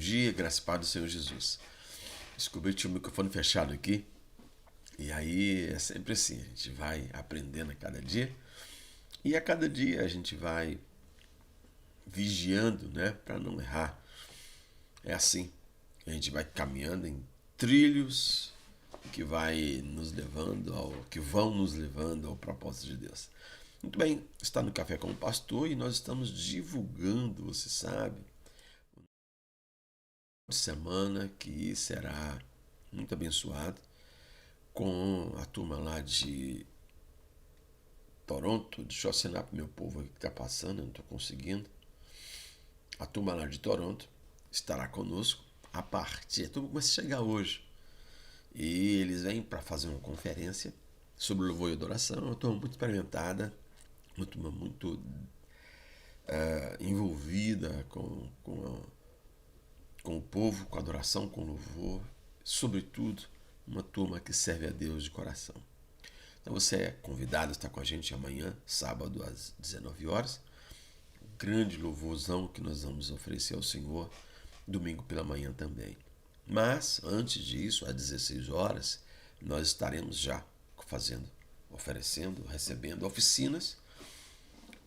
dia, graça e paz do Senhor Jesus. Descobri que tinha o microfone fechado aqui. E aí é sempre assim, a gente vai aprendendo a cada dia. E a cada dia a gente vai vigiando, né, para não errar. É assim, a gente vai caminhando em trilhos que vão nos levando ao propósito de Deus. Muito bem, está no Café com o Pastor e nós estamos divulgando, você sabe, semana que será muito abençoado com a turma lá de Toronto. Deixa eu assinar para o meu povo aqui que está passando, eu não estou conseguindo. A turma lá de Toronto estará conosco a partir. A turma começa a chegar hoje. E eles vêm para fazer uma conferência sobre louvor e adoração. Uma turma muito experimentada, uma turma muito envolvida com o povo, com a adoração, com o louvor. Sobretudo, uma turma que serve a Deus de coração. Então você é convidado a estar com a gente amanhã, sábado, às 19 horas. Grande louvorzão que nós vamos oferecer ao Senhor, domingo pela manhã também. Mas, antes disso, às 16 horas, nós estaremos já oferecendo, recebendo oficinas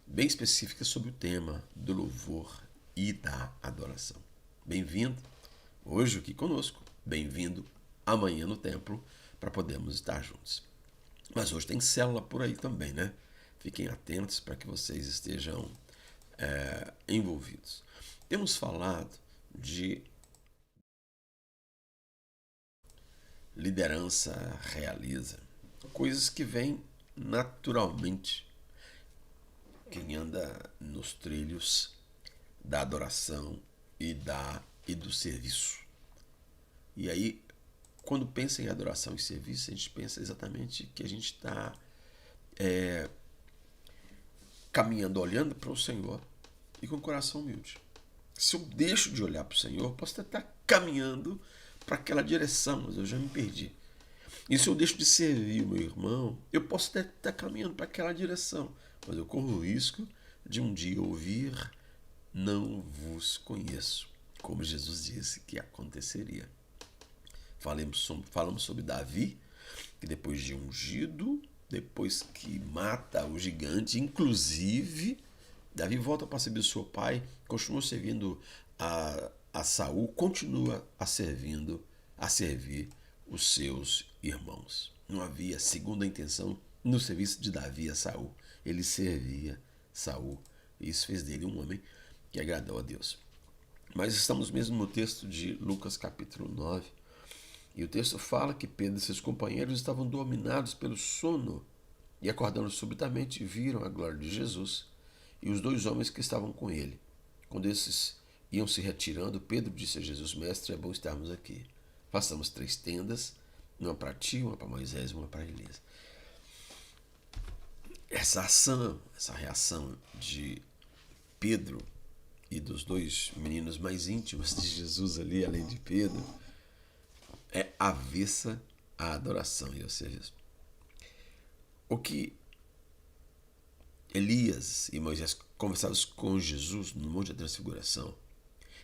bem específicas sobre o tema do louvor e da adoração. Bem-vindo hoje aqui conosco, bem-vindo amanhã no templo para podermos estar juntos. Mas hoje tem célula por aí também, né? Fiquem atentos para que vocês estejam envolvidos. Temos falado de liderança realiza, coisas que vêm naturalmente quem anda nos trilhos da adoração e do serviço. E aí, quando pensa em adoração e serviço, a gente pensa exatamente que a gente está caminhando, olhando para o Senhor e com o coração humilde. Se eu deixo de olhar para o Senhor, posso até estar caminhando para aquela direção, mas eu já me perdi. E se eu deixo de servir o meu irmão, eu posso até estar caminhando para aquela direção, mas eu corro o risco de um dia ouvir: não vos conheço, como Jesus disse que aconteceria. Falamos sobre Davi, que depois de ungido, depois que mata o gigante, inclusive, Davi volta para servir seu pai, continua servindo a Saul, continua a servir os seus irmãos. Não havia segunda intenção no serviço de Davi a Saul. Ele servia Saul. Isso fez dele um homem que agradou a Deus. Mas estamos mesmo no texto de Lucas capítulo 9. E o texto fala que Pedro e seus companheiros estavam dominados pelo sono e, acordando subitamente, viram a glória de Jesus e os dois homens que estavam com ele. Quando esses iam se retirando, Pedro disse a Jesus: Mestre, é bom estarmos aqui. Façamos 3 tendas, uma para ti, uma para Moisés e uma para Elias. Essa ação, essa reação de Pedro e dos dois meninos mais íntimos de Jesus ali, além de Pedro, é avessa à adoração e ao serviço. O que Elias e Moisés conversaram com Jesus no Monte da Transfiguração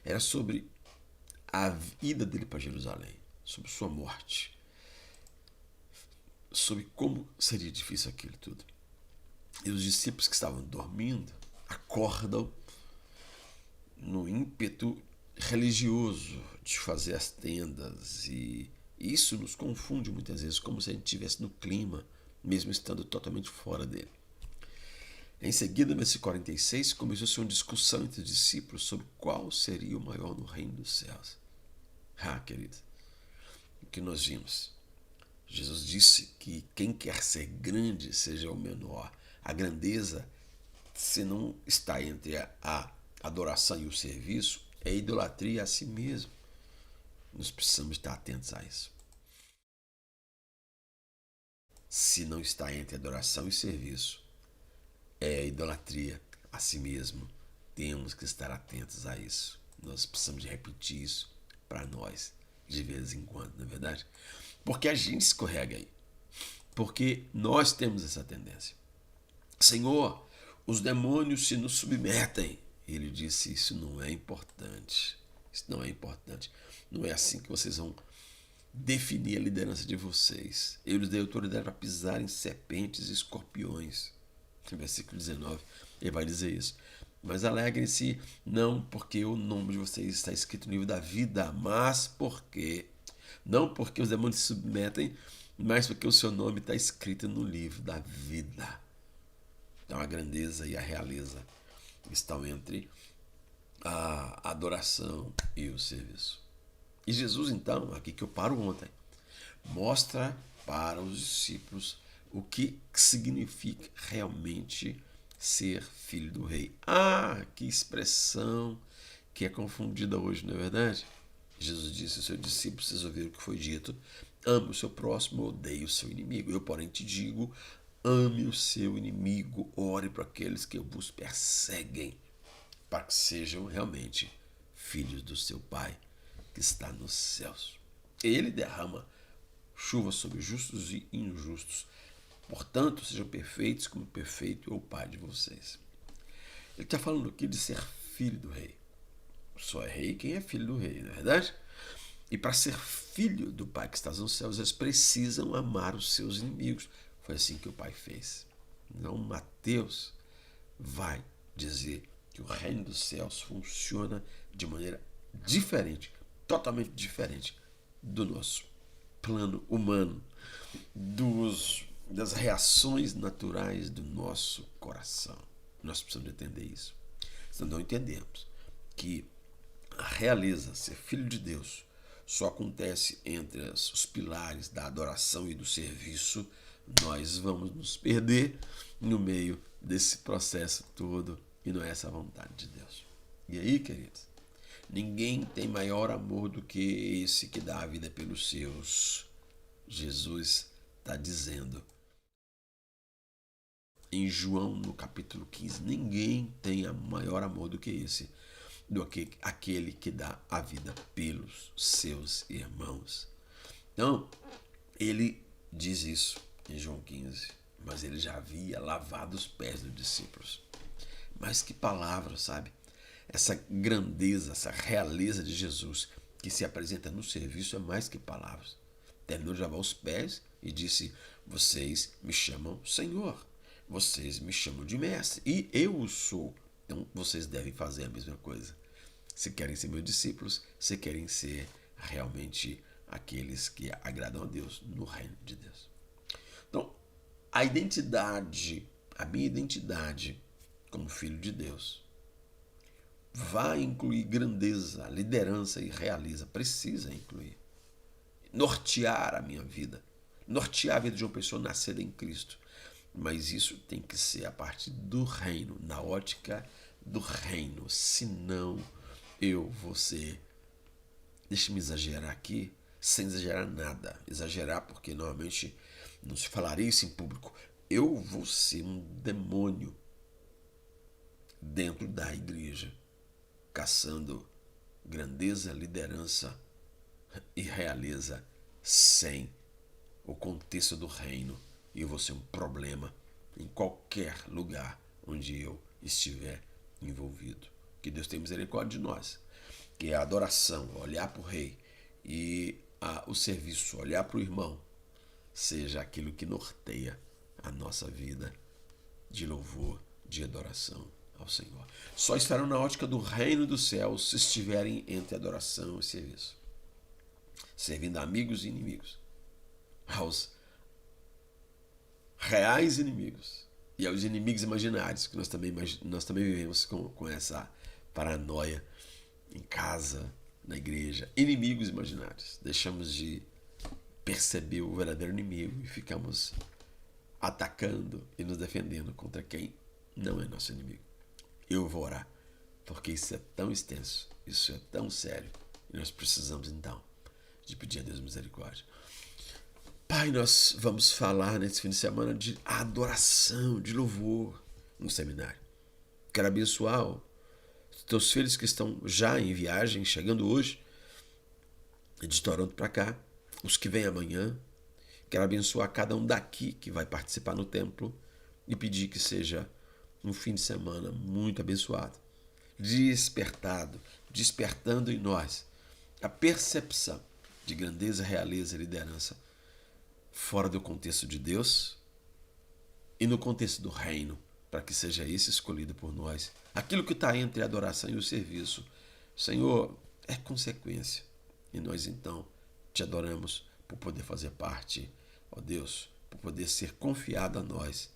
era sobre a ida dele para Jerusalém, sobre sua morte, sobre como seria difícil aquilo tudo. E os discípulos que estavam dormindo acordam no ímpeto religioso de fazer as tendas, e isso nos confunde muitas vezes, como se a gente estivesse no clima, mesmo estando totalmente fora dele. Em seguida, no versículo 46, começou-se uma discussão entre os discípulos sobre qual seria o maior no reino dos céus. Querido, o que nós vimos? Jesus disse que quem quer ser grande seja o menor. A grandeza, se não está entre a adoração e o serviço, é idolatria a si mesmo. Nós precisamos estar atentos a isso. Se não está entre adoração e serviço, é idolatria a si mesmo. Temos que estar atentos a isso. Nós precisamos de repetir isso para nós, de vez em quando, não é verdade? Porque a gente escorrega aí. Porque nós temos essa tendência. Senhor, os demônios se nos submetem. Ele disse: isso não é importante. Isso não é importante. Não é assim que vocês vão definir a liderança de vocês. Eu lhes dei autoridade para pisar em serpentes e escorpiões. No versículo 19, ele vai dizer isso. Mas alegrem-se, não porque o nome de vocês está escrito no livro da vida, mas porque, não porque os demônios se submetem, mas porque o seu nome está escrito no livro da vida. Então a grandeza e a realeza estão entre a adoração e o serviço. E Jesus, então, aqui que eu paro ontem, mostra para os discípulos o que significa realmente ser filho do rei. Ah, que expressão que é confundida hoje, não é verdade? Jesus disse aos seus discípulos, vocês ouviram o que foi dito, ame o seu próximo, odeie o seu inimigo. Eu, porém, te digo, ame o seu inimigo, ore para aqueles que vos perseguem, para que sejam realmente filhos do seu Pai que está nos céus. Ele derrama chuva sobre justos e injustos. Portanto, sejam perfeitos como perfeito é o Pai de vocês. Ele está falando aqui de ser filho do rei. Só é rei quem é filho do rei, não é verdade? E para ser filho do Pai que está nos céus, eles precisam amar os seus inimigos. Foi assim que o Pai fez. Então, Mateus vai dizer que o reino dos céus funciona de maneira diferente, totalmente diferente do nosso plano humano, das reações naturais do nosso coração. Nós precisamos entender isso. Se não entendemos que a realeza, ser filho de Deus, só acontece entre os pilares da adoração e do serviço, nós vamos nos perder no meio desse processo todo e não é essa a vontade de Deus. E aí, queridos, ninguém tem maior amor do que esse que dá a vida pelos seus. Jesus está dizendo em João, no capítulo 15, ninguém tem maior amor do que esse, do que aquele que dá a vida pelos seus irmãos. Então, ele diz isso em João 15, mas ele já havia lavado os pés dos discípulos. Mas que palavra, sabe? Essa grandeza, essa realeza de Jesus que se apresenta no serviço é mais que palavras. Terminou de lavar os pés e disse, vocês me chamam Senhor, vocês me chamam de mestre e eu o sou. Então vocês devem fazer a mesma coisa. Se querem ser meus discípulos, se querem ser realmente aqueles que agradam a Deus no reino de Deus. Então, a minha identidade como filho de Deus, vai incluir grandeza, liderança e realeza. Precisa incluir. Nortear a minha vida. Nortear a vida de uma pessoa nascida em Cristo. Mas isso tem que ser a partir do reino, na ótica do reino. Senão, eu vou ser... Deixa-me exagerar aqui, sem exagerar nada. Exagerar porque normalmente não se falaria isso em público. Eu vou ser um demônio dentro da igreja, caçando grandeza, liderança e realeza sem o contexto do reino. E eu vou ser um problema em qualquer lugar onde eu estiver envolvido. Que Deus tenha misericórdia de nós. Que a adoração, olhar para o rei e o serviço, olhar para o irmão, seja aquilo que norteia a nossa vida de louvor, de adoração ao Senhor. Só estarão na ótica do reino dos céus se estiverem entre adoração e serviço. Servindo a amigos e inimigos. Aos reais inimigos. E aos inimigos imaginários, que nós também vivemos com essa paranoia em casa, na igreja. Inimigos imaginários. Deixamos de perceber o verdadeiro inimigo e ficamos atacando e nos defendendo contra quem não é nosso inimigo. Eu vou orar, porque isso é tão extenso, isso é tão sério, e nós precisamos então de pedir a Deus misericórdia. Pai, nós vamos falar nesse fim de semana de adoração, de louvor no seminário. Quero abençoar os teus filhos que estão já em viagem, chegando hoje, de Toronto para cá, os que vêm amanhã. Quero abençoar cada um daqui que vai participar no templo e pedir que seja um fim de semana muito abençoado, despertado, despertando em nós a percepção de grandeza, realeza e liderança fora do contexto de Deus e no contexto do reino, para que seja esse escolhido por nós. Aquilo que está entre a adoração e o serviço, Senhor, é consequência. E nós então te adoramos por poder fazer parte, ó Deus, por poder ser confiado a nós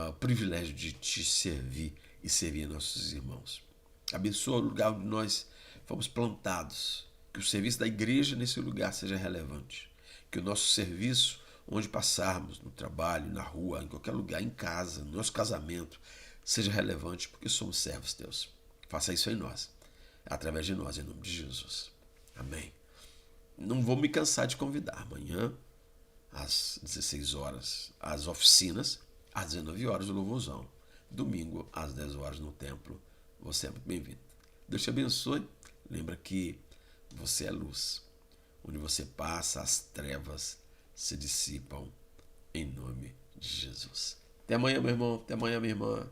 o privilégio de te servir e servir nossos irmãos. Abençoa o lugar onde nós fomos plantados, que o serviço da igreja nesse lugar seja relevante, que o nosso serviço, onde passarmos, no trabalho, na rua, em qualquer lugar, em casa, no nosso casamento, seja relevante, porque somos servos teus. Faça isso em nós, através de nós, em nome de Jesus. Amém. Não vou me cansar de convidar. Amanhã, às 16 horas, as oficinas, às 19 horas, o louvorzão. Domingo, às 10 horas, no templo. Você é muito bem-vindo. Deus te abençoe. Lembra que você é luz. Onde você passa, as trevas se dissipam em nome de Jesus. Até amanhã, meu irmão. Até amanhã, minha irmã.